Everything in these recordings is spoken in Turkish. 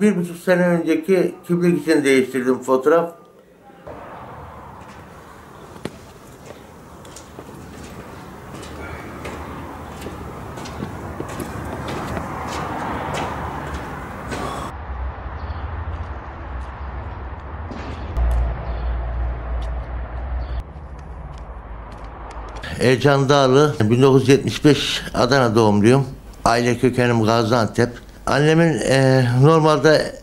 1,5 sene önceki kimlik için değiştirdim fotoğraf. Ercan Dağlı, 1975 Adana doğumluyum. Aile kökenim Gaziantep. Annemin normalde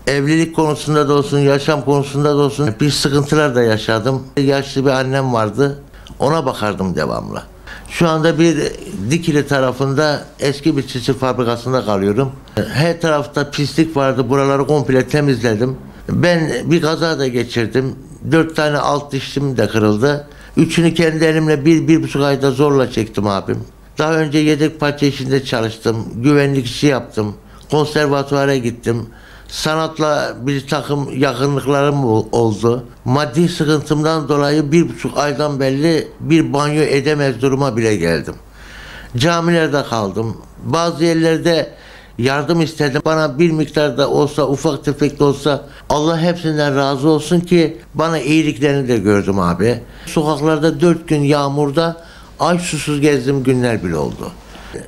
evlilik konusunda da olsun, yaşam konusunda da olsun bir sıkıntılar da yaşadım. Yaşlı bir annem vardı, ona bakardım devamlı. Şu anda bir Dikili tarafında eski bir çiçek fabrikasında kalıyorum. Her tarafta pislik vardı, buraları komple temizledim. Ben bir kaza da geçirdim. 4 tane alt dişim de kırıldı. 3'ünü kendi elimle 1,5 ayda zorla çektim abim. Daha önce yedek parça işinde çalıştım. Güvenlik işi yaptım. Konservatuvara gittim. Sanatla bir takım yakınlıklarım oldu. Maddi sıkıntımdan dolayı 1,5 aydan belli bir banyo edemez duruma bile geldim. Camilerde kaldım. Bazı yerlerde yardım istedim. Bana bir miktar da olsa, ufak tefek de olsa, Allah hepsinden razı olsun ki bana iyiliklerini de gördüm abi. Sokaklarda 4 gün yağmurda ay susuz gezdiğim günler bile oldu.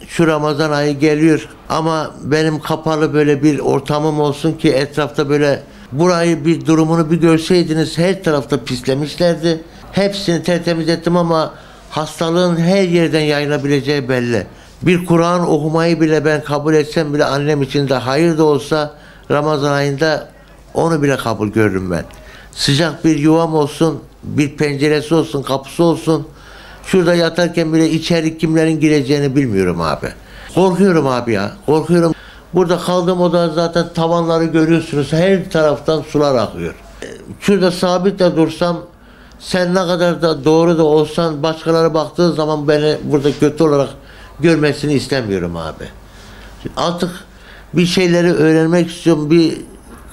Şu Ramazan ayı geliyor ama benim kapalı böyle bir ortamım olsun ki etrafta böyle burayı bir durumunu bir görseydiniz, her tarafta pislemişlerdi. Hepsini tertemiz ettim ama hastalığın her yerden yayılabileceği belli. Bir Kur'an okumayı bile ben kabul etsem bile annem için de hayır da olsa Ramazan ayında onu bile kabul görürüm ben. Sıcak bir yuvam olsun, bir penceresi olsun, kapısı olsun. Şurada yatarken bile içeri kimlerin gireceğini bilmiyorum abi. Korkuyorum abi ya, korkuyorum. Burada kaldığım oda zaten tavanları görüyorsunuz. Her taraftan sular akıyor. Şurada sabit de dursam, sen ne kadar da doğru da olsan başkaları baktığı zaman beni burada kötü olarak görmesini istemiyorum abi. Artık bir şeyleri öğrenmek istiyorum. Bir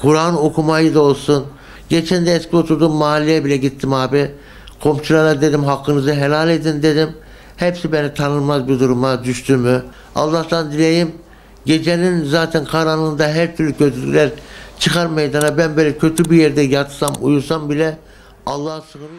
Kur'an okumayı da olsun. Geçen de eski oturduğum mahalleye bile gittim abi. Komşulara dedim hakkınızı helal edin dedim. Hepsi beni tanınmaz bir duruma düştüğümü. Allah'tan dileyim. Gecenin zaten karanlığında her türlü kötülükler çıkar meydana. Ben böyle kötü bir yerde yatsam, uyusam bile Allah'a sığınırım.